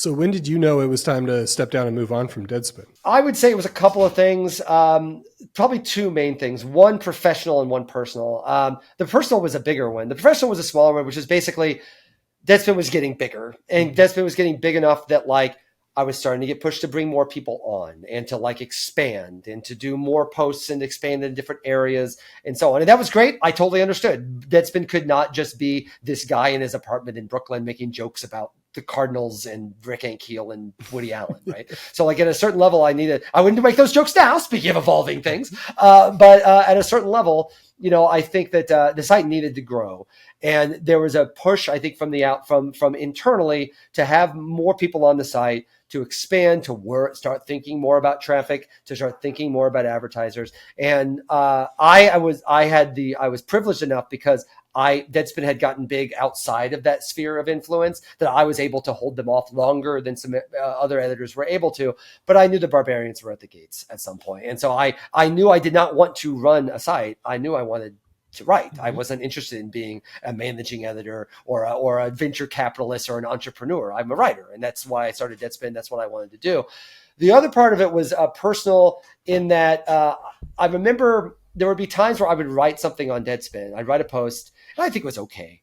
So when did you know it was time to step down and move on from Deadspin? I would say it was a couple of things. Probably two main things, one professional and one personal. The personal was a bigger one. The professional was a smaller one, which is basically Deadspin was getting bigger, and Deadspin was getting big enough that like I was starting to get pushed to bring more people on and to like expand and to do more posts and expand in different areas and so on. And that was great. I totally understood. Deadspin could not just be this guy in his apartment in Brooklyn making jokes about the Cardinals and Rick Ankiel and Woody Allen, right? So like at a certain level, I wouldn't make those jokes now, speaking of evolving things. But at a certain level, I think that the site needed to grow. And there was a push, I think, from internally to have more people on the site, to expand, to start thinking more about traffic, to start thinking more about advertisers. And I was privileged enough because Deadspin had gotten big outside of that sphere of influence that I was able to hold them off longer than some other editors were able to. But I knew the barbarians were at the gates at some point. And so I knew I did not want to run a site. I knew I wanted to write. I wasn't interested in being a managing editor or a venture capitalist or an entrepreneur. I'm a writer, and that's why I started Deadspin. That's what I wanted to do. The other part of it was personal in that I remember there would be times where I would write something on Deadspin. I'd write a post, and I think it was okay.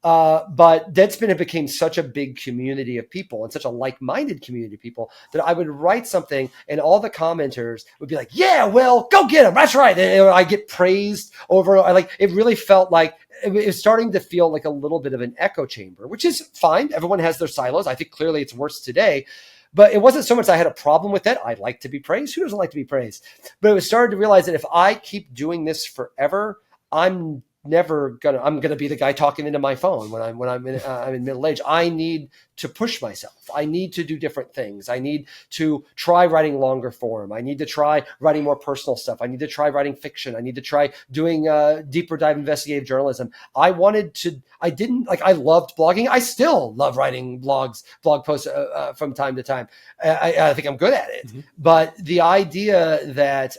But Deadspin had become such a big community of people and such a like-minded community of people that I would write something and all the commenters would be like, yeah, Will, go get him. That's right. And I get praised over, it really felt like it was starting to feel like a little bit of an echo chamber, which is fine. Everyone has their silos. I think clearly it's worse today. But it wasn't so much I had a problem with it. I like to be praised. Who doesn't like to be praised? But it was starting to realize that if I keep doing this forever, I'm gonna be the guy talking into my phone when I'm in middle age. I need to push myself. I need to do different things. I need to try writing longer form. I need to try writing more personal stuff. I need to try writing fiction. I need to try doing deeper dive investigative journalism. I loved blogging. I still love writing blog posts from time to time. I think I'm good at it. Mm-hmm. But the idea that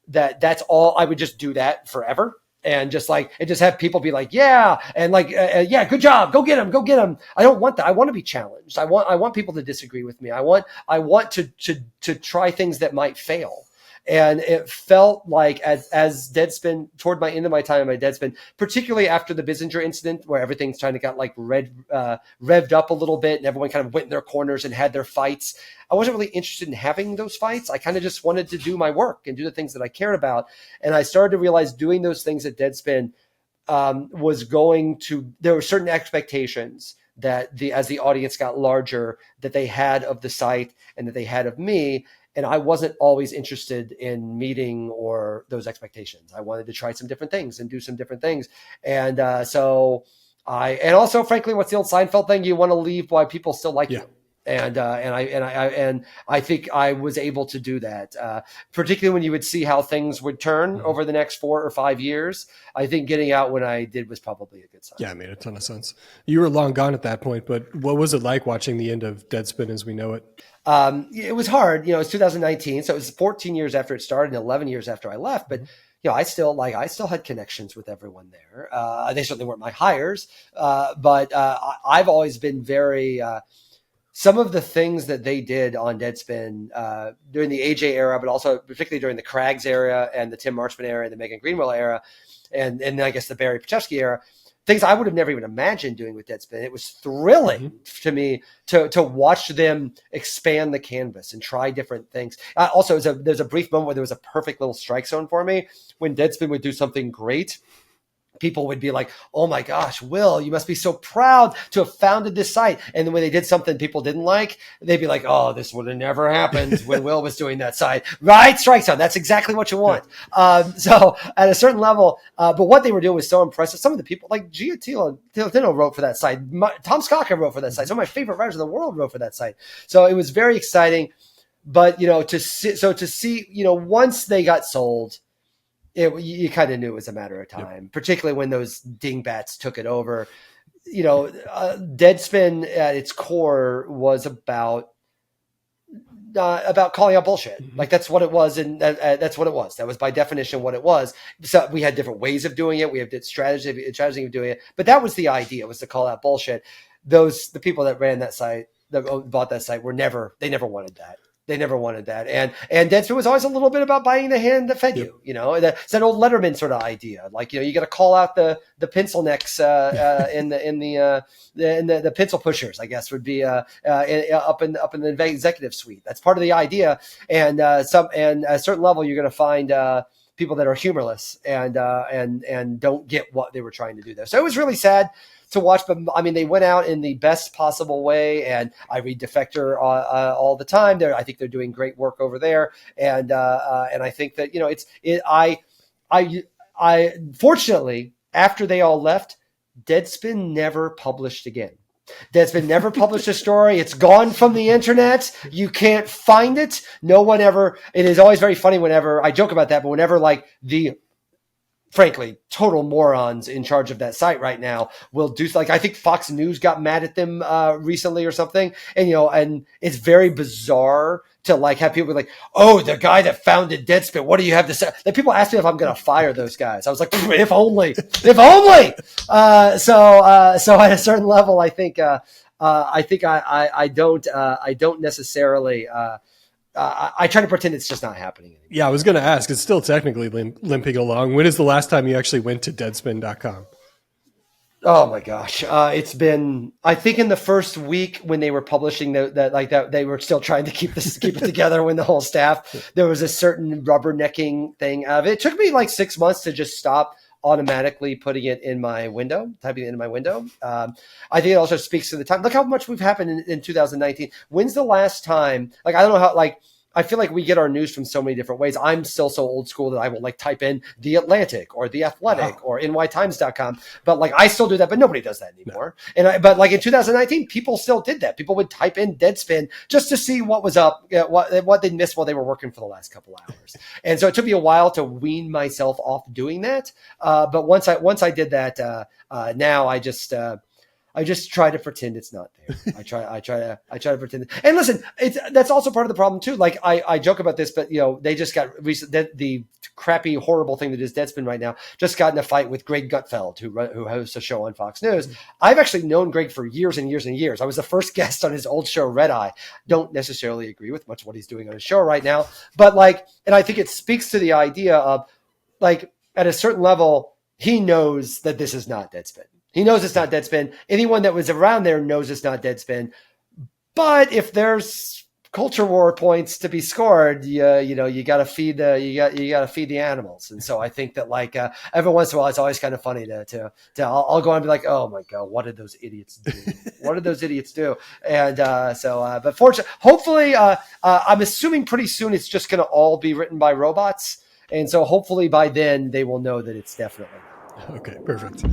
that's all, I would just do that forever. And just have people be like, yeah. And yeah, good job. Go get him. I don't want that. I want to be challenged. I want people to disagree with me. I want to try things that might fail. And it felt like as Deadspin, toward end of my time at Deadspin, particularly after the Bissinger incident, where everything's kind of got revved up a little bit and everyone kind of went in their corners and had their fights. I wasn't really interested in having those fights. I kind of just wanted to do my work and do the things that I cared about. And I started to realize doing those things at Deadspin there were certain expectations that as the audience got larger, that they had of the site and that they had of me. And I wasn't always interested in meeting or those expectations. I wanted to try some different things and do some different things. And also, frankly, what's the old Seinfeld thing? You want to leave while people still like you. And I think I was able to do that, particularly when you would see how things would turn over the next 4 or 5 years. I think getting out when I did was probably a good sign. Yeah, it made a ton of sense. You were long gone at that point, but what was it like watching the end of Deadspin as we know it? It was hard. It was 2019, so it was 14 years after it started and 11 years after I left. But I still had connections with everyone there. They certainly weren't my hires, but I've always been very. Some of the things that they did on Deadspin during the AJ era, but also particularly during the Craggs era and the Tim Marchman era and the Megan Greenwell era, and I guess the Barry Pachewski era, things I would have never even imagined doing with Deadspin. It was thrilling to me to watch them expand the canvas and try different things. Also, there's a brief moment where there was a perfect little strike zone for me when Deadspin would do something great. People would be like, oh my gosh, Will, you must be so proud to have founded this site. And then when they did something people didn't like, they'd be like, oh, this would have never happened when Will was doing that site. Right? Strike zone. That's exactly what you want. So at a certain level, but what they were doing was so impressive. Some of the people like Gia Tino wrote for that site. Tom Skaka wrote for that site. Some of my favorite writers in the world wrote for that site. So it was very exciting. But, to see, once they got sold, you kind of knew it was a matter of time, particularly when those dingbats took it over. Deadspin at its core was about calling out bullshit. Like that's what it was. And that's what it was. That was by definition what it was. So we had different ways of doing it. We had strategy of doing it, but that was the idea, was to call out bullshit. The people that ran that site that bought that site they never wanted that. They never wanted that. And Deadspin was always a little bit about buying the hand that fed you, it's that old Letterman sort of idea. Like, you got to call out the pencil necks in the pencil pushers, I guess would be up in the executive suite. That's part of the idea. And at a certain level, you're going to find people that are humorless and don't get what they were trying to do there. So it was really sad to watch, but I mean, they went out in the best possible way, and I read Defector all the time. I think they're doing great work over there, and I think that I fortunately, after they all left, Deadspin never published again. Deadspin never published a story. It's gone from the internet. You can't find it. No one ever. It is always very funny whenever I joke about that, but whenever like the frankly, total morons in charge of that site right now will do, like, I think Fox News got mad at them recently or something. And, and it's very bizarre to like have people be like, oh, the guy that founded Deadspin, what do you have to say? Like, people ask me if I'm going to fire those guys. I was like, if only. So at a certain level, I think I don't necessarily, I try to pretend it's just not happening anymore. Yeah, I was going to ask. It's still technically limping along. When is the last time you actually went to Deadspin.com? Oh my gosh, it's been. I think in the first week when they were publishing that they were still trying to keep it together. When the whole staff, there was a certain rubbernecking thing of it. It took me like 6 months to just stop automatically putting it in my window, typing it in my window. I think it also speaks to the time. Look how much we've happened in 2019. When's the last time? Like, I don't know how, like, I feel like we get our news from so many different ways. I'm still so old school that I will like type in The Atlantic or The Athletic or nytimes.com. But like, I still do that, but nobody does that anymore. No. But like in 2019, people still did that. People would type in Deadspin just to see what was up, what they'd missed while they were working for the last couple hours. And so it took me a while to wean myself off doing that. But once I did that, now I just try to pretend it's not there. I try to pretend. And listen, that's also part of the problem too. Like I joke about this, but they just got the crappy, horrible thing that is Deadspin right now. Just got in a fight with Greg Gutfeld, who hosts a show on Fox News. I've actually known Greg for years and years and years. I was the first guest on his old show, Red Eye. Don't necessarily agree with much of what he's doing on his show right now, but like, and I think it speaks to the idea of like at a certain level, he knows that this is not Deadspin. He knows it's not Deadspin. Anyone that was around there knows it's not Deadspin. But if there's culture war points to be scored, you got to feed the animals. And so I think that like every once in a while, it's always kind of funny to I'll go on and be like, oh my God, what did those idiots do? What did those idiots do? And but fortunately, hopefully, I'm assuming pretty soon it's just going to all be written by robots. And so hopefully by then they will know that it's definitely not. Okay, perfect.